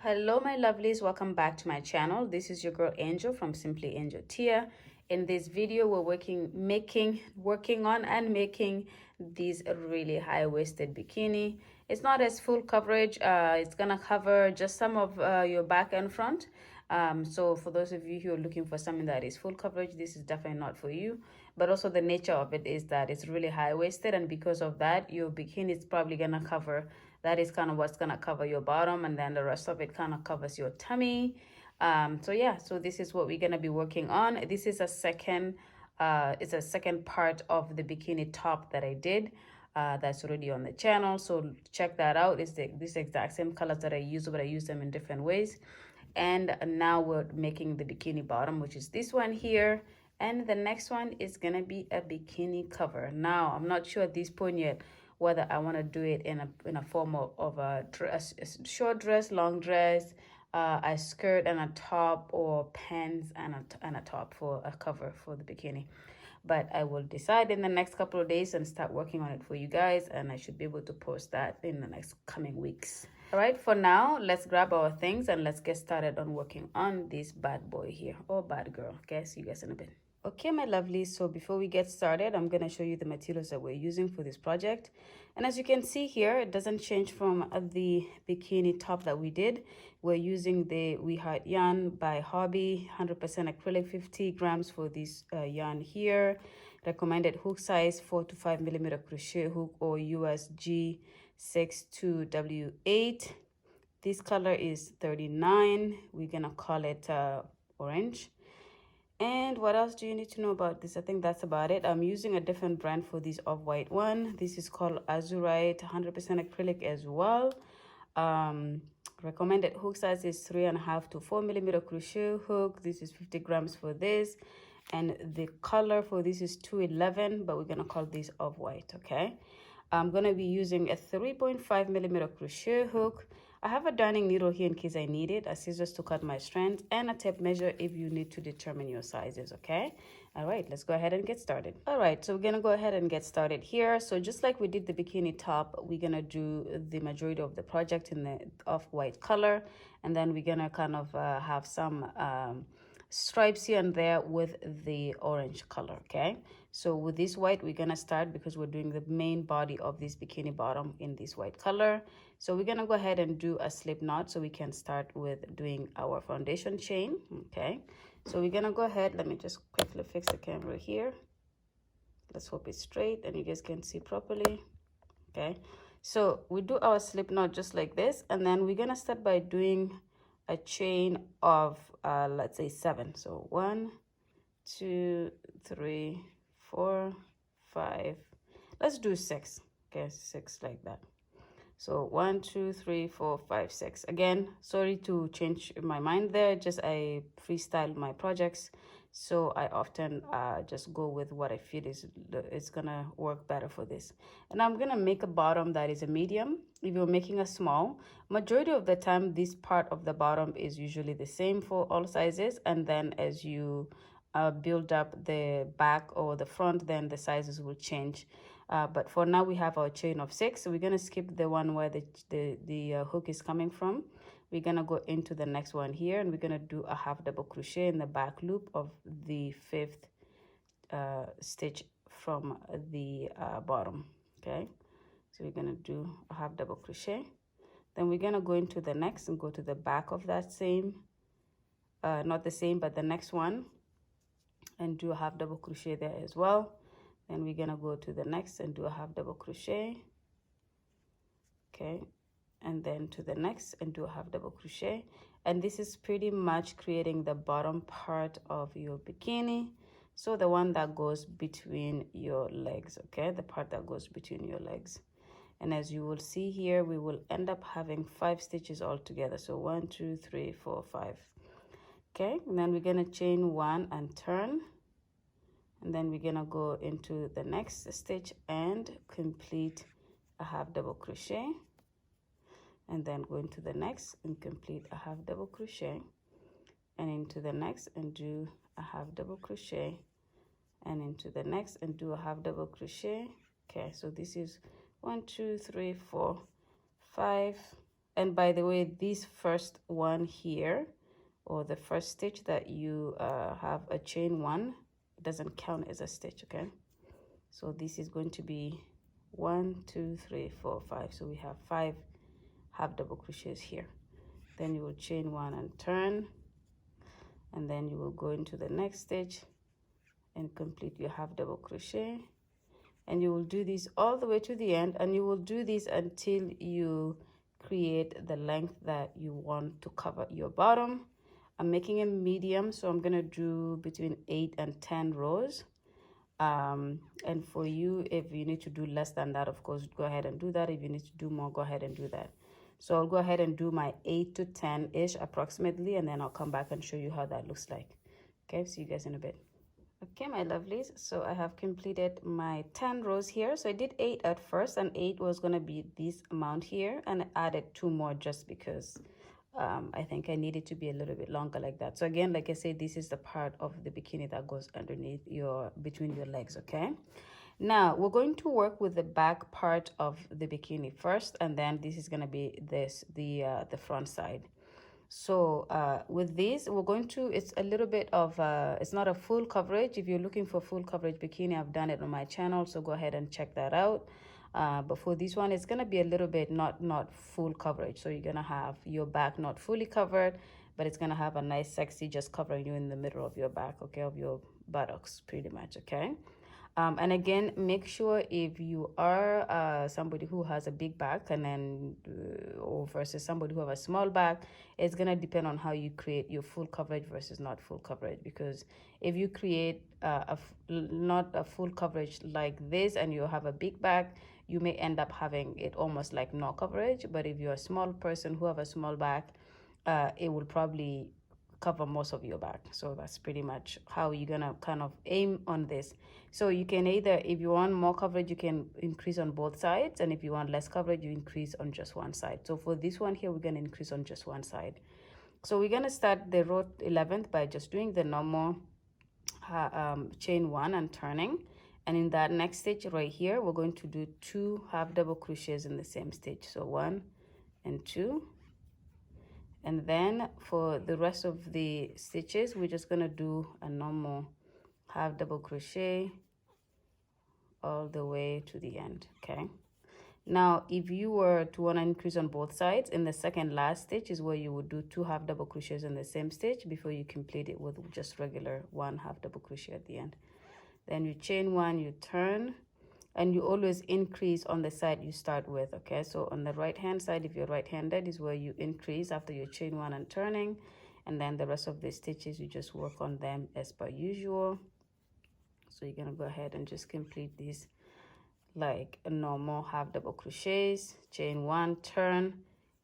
Hello my lovelies, welcome back to my channel. This is your girl Angel from Simply Angel Tia. In this video we're working on making these really high-waisted bikini. It's not as full coverage. It's gonna cover just some of your back and front. So for those of you who are looking for something that is full coverage, this is definitely not for you. But also the nature of it is that it's really high-waisted, and because of that your bikini is probably gonna cover, that is kind of what's gonna cover your bottom, and then the rest of it kind of covers your tummy. So yeah, so this is what we're gonna be working on. This is a second it's a second part of the bikini top that I did. That's already on the channel, so check that out. It's this exact same colors that I use, but I use them in different ways. And now we're making the bikini bottom, which is this one here, and the next one is gonna be a bikini cover. Now I'm not sure at this point yet whether I want to do it in a form of a dress, a short dress, long dress, a skirt and a top, or pants and a top for a cover for the bikini. But I will decide in the next couple of days and start working on it for you guys, and I should be able to post that in the next coming weeks. All right, for now, let's grab our things and let's get started on working on this bad boy here, or bad girl. Okay, see you guys in a bit. Okay, my lovelies, so before we get started, I'm going to show you the materials that we're using for this project. And as you can see here, it doesn't change from the bikini top that we did. We're using the We Heart yarn by Hobby, 100% acrylic, 50 grams for this yarn here. Recommended hook size 4 to 5 millimeter crochet hook, or USG 62W8. This color is 39. We're going to call it orange. And what else do you need to know about this? I think that's about it. I'm using a different brand for this off-white one. This is called Azurite, 100% acrylic as well. Recommended hook size is 3.5 to 4 millimeter crochet hook. This is 50 grams for this. And the color for this is 211, but we're going to call this off-white, okay? I'm going to be using a 3.5 millimeter crochet hook. I have a darning needle here in case I need it, a scissors to cut my strands, and a tape measure if you need to determine your sizes, okay? All right, let's go ahead and get started. All right, so we're gonna go ahead and get started here. So just like we did the bikini top, we're gonna do the majority of the project in the off-white color, and then we're gonna kind of have some stripes here and there with the orange color, okay? So with this white, we're gonna start because we're doing the main body of this bikini bottom in this white color. So we're gonna go ahead and do a slip knot so we can start with doing our foundation chain, okay? So we're gonna go ahead, let me just quickly fix the camera here. Let's hope it's straight and you guys can see properly, okay? So we do our slip knot just like this, and then we're gonna start by doing a chain of let's say 7. So 1, 2, 3, 4, 5, let's do 6, okay? 6 like that. So 1, 2, 3, 4, 5, 6. Again, sorry to change my mind there, just I freestyle my projects, so I often just go with what I feel is gonna work better for this. And I'm gonna make a bottom that is a medium. If you're making a small, majority of the time this part of the bottom is usually the same for all sizes, and then as you build up the back or the front, then the sizes will change. But for now we have our chain of 6, so we're going to skip the one where the hook is coming from. We're going to go into the next one here, and we're going to do a half double crochet in the back loop of the 5th stitch from the bottom, okay? So we're going to do a half double crochet, then we're going to go into the next and go to the back of that same not the same but the next one, and do a half double crochet there as well. Then we're gonna go to the next and do a half double crochet, okay, and then to the next and do a half double crochet. And this is pretty much creating the bottom part of your bikini, so the one that goes between your legs, okay, the part that goes between your legs. And as you will see here, we will end up having 5 stitches all together. So 1, 2, 3, 4, 5, okay. And then we're gonna chain 1 and turn, and then we're gonna go into the next stitch and complete a half double crochet, and then go into the next and complete a half double crochet, and into the next and do a half double crochet, and into the next and do a half double crochet. Okay, so this is 1, 2, 3, 4, 5, And by the way, this first one here, or the first stitch that you have a chain one, it doesn't count as a stitch, okay? So this is going to be 1, 2, 3, 4, 5. So we have 5 half double crochets here. Then you will chain one and turn, and then you will go into the next stitch and complete your half double crochet. And you will do this all the way to the end, and you will do this until you create the length that you want to cover your bottom. I'm making a medium, so I'm gonna do between 8 and 10 rows. And for you, if you need to do less than that, of course, go ahead and do that. If you need to do more, go ahead and do that. So I'll go ahead and do my 8 to 10-ish approximately, and then I'll come back and show you how that looks like. Okay, see you guys in a bit. Okay, my lovelies, so I have completed my 10 rows here. So I did 8 at first, and 8 was going to be this amount here, and I added 2 more just because I think I needed to be a little bit longer like that. So again, like I said, this is the part of the bikini that goes underneath between your legs. Okay, now we're going to work with the back part of the bikini first, and then this is going to be the front side. So with this, we're going to, it's a little bit of it's not a full coverage. If you're looking for full coverage bikini, I've done it on my channel, so go ahead and check that out. But for this one, it's gonna be a little bit not full coverage. So you're gonna have your back not fully covered, but it's gonna have a nice sexy just covering you in the middle of your back, okay, of your buttocks pretty much. Okay. And again, make sure if you are somebody who has a big back, and then or versus somebody who have a small back, it's gonna depend on how you create your full coverage versus not full coverage. Because if you create not a full coverage like this and you have a big back, you may end up having it almost like no coverage. But if you're a small person who have a small back, it will probably cover most of your back. So that's pretty much how you're gonna kind of aim on this. So you can either, if you want more coverage, you can increase on both sides, and if you want less coverage, you increase on just one side. So for this one here, we're gonna increase on just one side. So we're gonna start the row 11th by just doing the normal chain one and turning, and in that next stitch right here, we're going to do 2 half double crochets in the same stitch. So 1 and 2. And then for the rest of the stitches, we're just gonna do a normal half double crochet all the way to the end. Okay, now if you were to want to increase on both sides, in the second last stitch is where you would do 2 half double crochets in the same stitch before you complete it with just regular 1 half double crochet at the end. Then you chain 1, you turn, and you always increase on the side you start with. Okay, so on the right hand side, if you're right-handed, is where you increase after you chain 1 and turning, and then the rest of the stitches you just work on them as per usual. So you're gonna go ahead and just complete this like a normal half double crochets, chain 1, turn,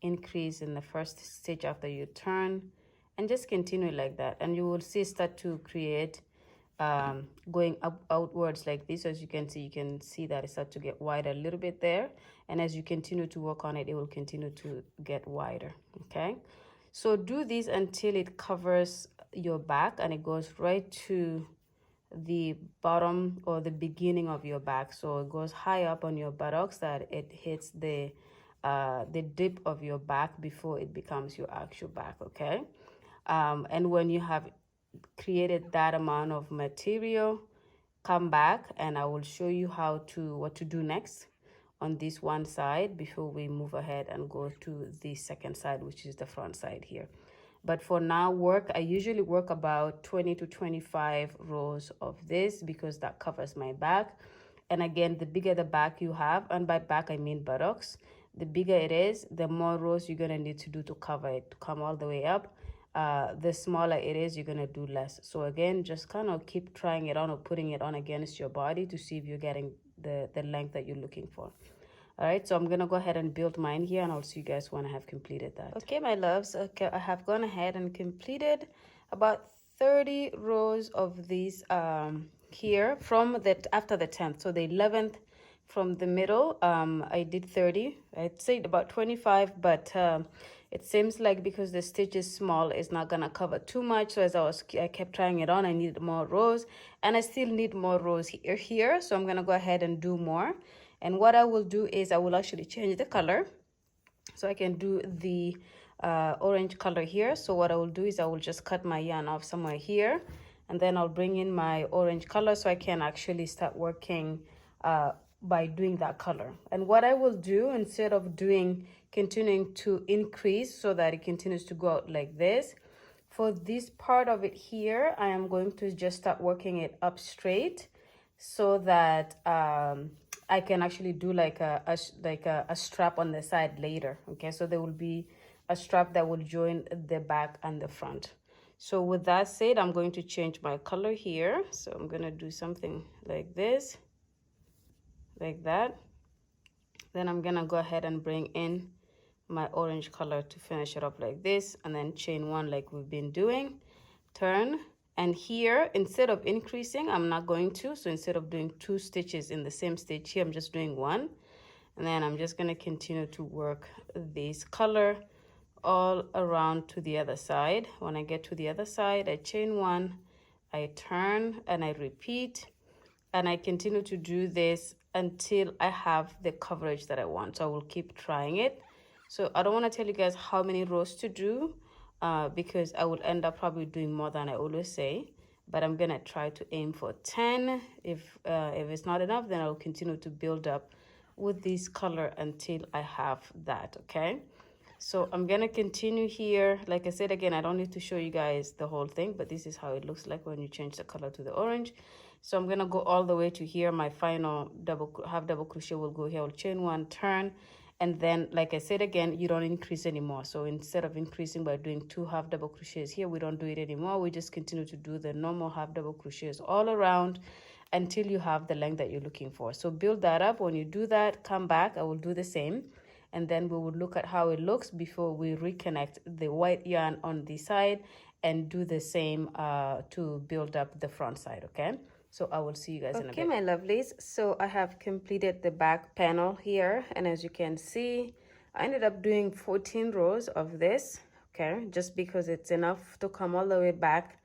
increase in the first stitch after you turn, and just continue like that, and you will see start to create going outwards like this. As you can see that it starts to get wider a little bit there, and as you continue to work on it, it will continue to get wider. Okay, so do this until it covers your back and it goes right to the bottom or the beginning of your back. So it goes high up on your buttocks that it hits the dip of your back before it becomes your actual back. Okay, and when you have created that amount of material, come back and I will show you what to do next on this one side before we move ahead and go to the second side, which is the front side here. But for now, I usually work about 20 to 25 rows of this because that covers my back. And again, the bigger the back you have, and by back I mean buttocks, the bigger it is, the more rows you're gonna need to do to cover it, to come all the way up. The smaller it is, you're gonna do less. So again, just kind of keep trying it on or putting it on against your body to see if you're getting the length that you're looking for. All right, so I'm gonna go ahead and build mine here, and I'll see you guys when I have completed that. Okay, my loves, okay, I have gone ahead and completed about 30 rows of these here from after the 10th. So the 11th from the middle, I did 30. I'd say about 25, but it seems like because the stitch is small, it's not gonna cover too much. So as I kept trying it on, I needed more rows, and I still need more rows here. So I'm gonna go ahead and do more. And what I will do is I will actually change the color. so I can do the orange color here. So what I will do is I will just cut my yarn off somewhere here, and then I'll bring in my orange color so I can actually start working by doing that color. And what I will do, instead of continuing to increase so that it continues to go out like this, for this part of it here, I am going to just start working it up straight so that I can actually do like a strap on the side later. Okay, so there will be a strap that will join the back and the front. So with that said, I'm going to change my color here. So I'm gonna do something like this, like that. Then I'm gonna go ahead and bring in my orange color to finish it up like this, and then chain one like we've been doing, turn. And here, instead of increasing, I'm not going to, so instead of doing 2 stitches in the same stitch here, I'm just doing 1. And then I'm just going to continue to work this color all around to the other side. When I get to the other side, I chain 1, I turn, and I repeat, and I continue to do this until I have the coverage that I want. So I will keep trying it. So I don't want to tell you guys how many rows to do because I will end up probably doing more than I always say, but I'm gonna try to aim for 10. If it's not enough, then I'll continue to build up with this color until I have that. Okay, so I'm gonna continue here. Like I said, again, I don't need to show you guys the whole thing, but this is how it looks like when you change the color to the orange. So I'm gonna go all the way to here. My final half double crochet will go here. I'll chain 1, turn, and then, like I said again, you don't increase anymore. So instead of increasing by doing 2 half double crochets here, we don't do it anymore. We just continue to do the normal half double crochets all around until you have the length that you're looking for. So build that up. When you do that, come back. I will do the same, and then we will look at how it looks before we reconnect the white yarn on the side and do the same to build up the front side. Okay, so I will see you guys in a bit. Okay, my lovelies, so I have completed the back panel here, and as you can see, I ended up doing 14 rows of this. Okay, just because it's enough to come all the way back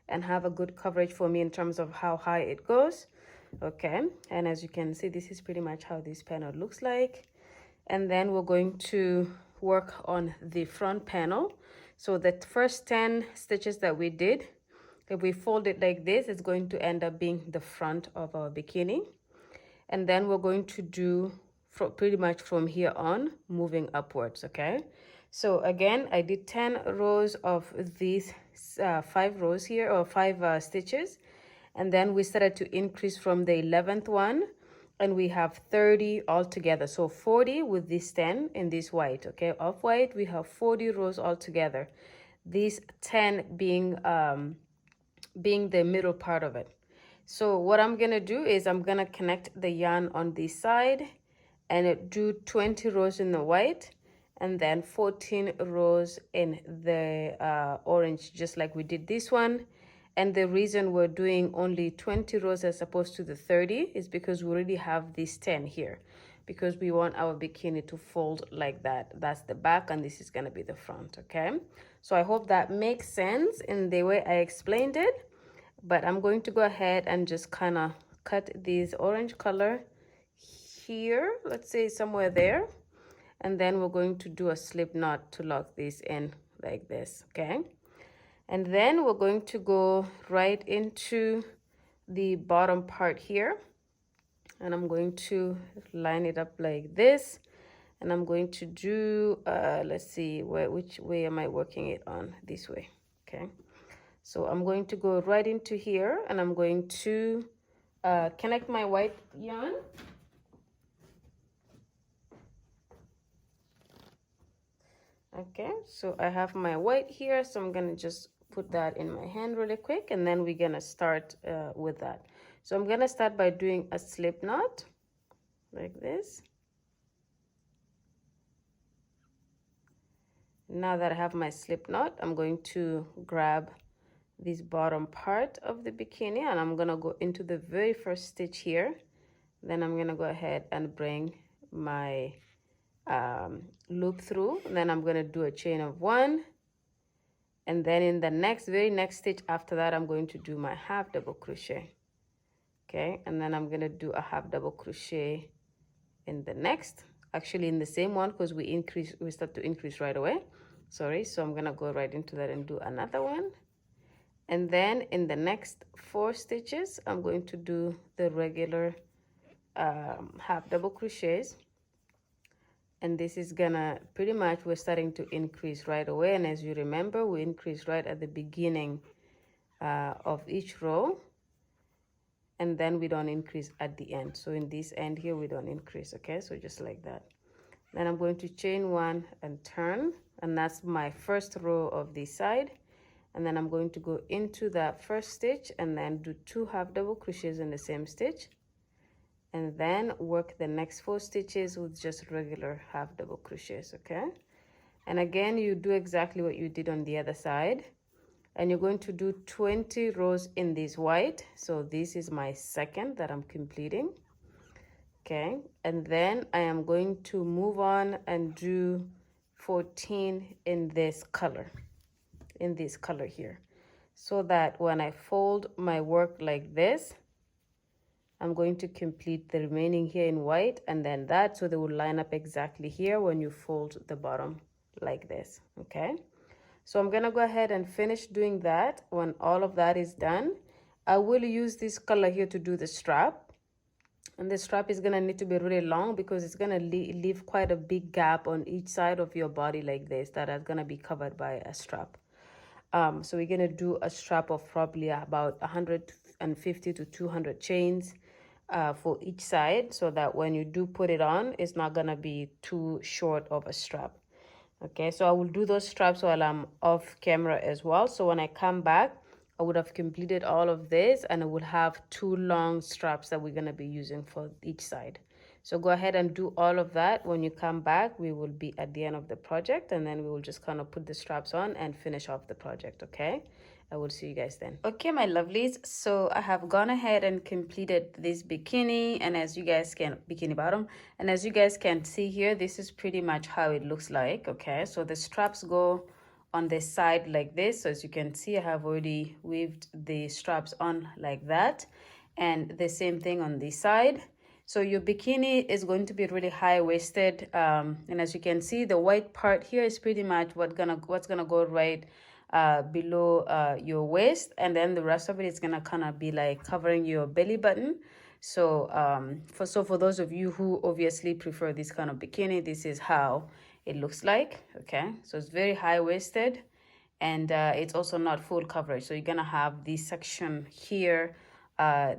and have a good coverage for me in terms of how high it goes. Okay, and as you can see, this is pretty much how this panel looks like. And then we're going to work on the front panel. So the first 10 stitches that we did, if we fold it like this, it's going to end up being the front of our bikini. And then we're going to do pretty much from here on, moving upwards. Okay, so again, I did 10 rows of these 5 rows here, or 5 stitches, and then we started to increase from the 11th one, and we have 30 altogether. So 40 with this 10 in this white. Okay, off white, we have 40 rows altogether, these 10 being the middle part of it. So what I'm gonna do is I'm gonna connect the yarn on this side and do 20 rows in the white, and then 14 rows in the orange, just like we did this one. And the reason we're doing only 20 rows as opposed to the 30 is because we already have these 10 here, because we want our bikini to fold like that. That's the back, and this is gonna be the front. Okay, so I hope that makes sense in the way I explained it. But I'm going to go ahead and just kind of cut this orange color here, let's say somewhere there, and then we're going to do a slip knot to lock this in like this. Okay, and then we're going to go right into the bottom part here, and I'm going to line it up like this, and I'm going to do let's see, which way am I working it on? This way. Okay, so I'm going to go right into here, and I'm going to connect my white yarn. Okay, so I have my white here, so I'm gonna just put that in my hand really quick, and then we're gonna start with that. So I'm gonna start by doing a slip knot like this. Now that I have my slip knot, I'm going to grab this bottom part of the bikini, and I'm gonna go into the very first stitch here. Then I'm gonna go ahead and bring my loop through, and then I'm gonna do a chain of 1, and then in the very next stitch after that, I'm going to do my half double crochet. Okay, and then I'm gonna do a half double crochet in the next. actually in the same one because we start to increase right away. Sorry, so I'm gonna go right into that and do another one. And then in the next 4 stitches, I'm going to do the regular half double crochets. And this is gonna pretty much, we're starting to increase right away. And as you remember, we increase right at the beginning of each row, and then we don't increase at the end. So in this end here, we don't increase. Okay, so just like that. Then I'm going to chain 1 and turn, and that's my first row of this side. And then I'm going to go into that first stitch and then do 2 half double crochets in the same stitch, and then work the next 4 stitches with just regular half double crochets. Okay, and again, you do exactly what you did on the other side, and you're going to do 20 rows in this white. So this is my second that I'm completing. Okay, and then I am going to move on and do 14 in this color, here, so that when I fold my work like this, I'm going to complete the remaining here in white, and then that, so they will line up exactly here when you fold the bottom like this. Okay, so I'm gonna go ahead and finish doing that. When all of that is done, I will use this color here to do the strap. And the strap is gonna need to be really long because it's gonna leave quite a big gap on each side of your body like this that is gonna be covered by a strap. So we're gonna do a strap of probably about 150 to 200 chains for each side, so that when you do put it on, it's not gonna be too short of a strap. Okay, so I will do those straps while I'm off camera as well. So when I come back, I would have completed all of this, and I would have 2 long straps that we're going to be using for each side. So go ahead and do all of that. When you come back, we will be at the end of the project, and then we will just kind of put the straps on and finish off the project. Okay, I will see you guys then. Okay, my lovelies, so I have gone ahead and completed this bikini, and as you guys can, bikini bottom, and as you guys can see here, this is pretty much how it looks like. Okay, so the straps go on the side like this. So as you can see, I have already weaved the straps on like that, and the same thing on this side. So your bikini is going to be really high-waisted, and as you can see, the white part here is pretty much what's gonna go right below your waist, and then the rest of it is gonna kind of be like covering your belly button. So for those of you who obviously prefer this kind of bikini, this is how it looks like. Okay, so it's very high-waisted, and it's also not full coverage. So you're gonna have this section here.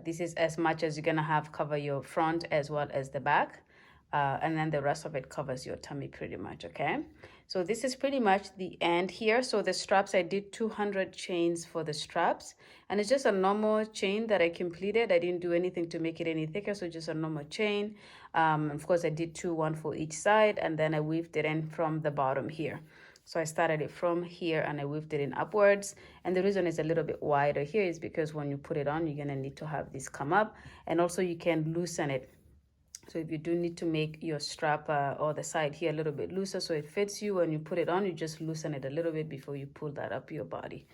This is as much as you're gonna have cover your front as well as the back, and then the rest of it covers your tummy pretty much. Okay, so this is pretty much the end here. So the straps, I did 200 chains for the straps, and it's just a normal chain that I completed. I didn't do anything to make it any thicker, so just a normal chain. Of course, I did 2, 1 for each side, and then I weaved it in from the bottom here. So I started it from here and I weaved it in upwards. And the reason it's a little bit wider here is because when you put it on, you're gonna need to have this come up, and also you can loosen it. So if you do need to make your strap or the side here a little bit looser so it fits you, when you put it on, you just loosen it a little bit before you pull that up your body.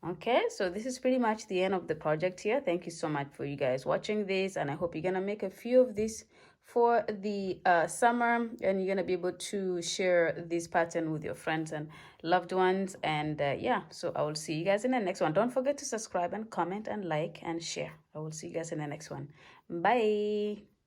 Okay, so this is pretty much the end of the project here. Thank you so much for you guys watching this, and I hope you're gonna make a few of these for the summer, and you're gonna be able to share this pattern with your friends and loved ones. And yeah, so I will see you guys in the next one. Don't forget to subscribe and comment and like and share. I will see you guys in the next one. Bye.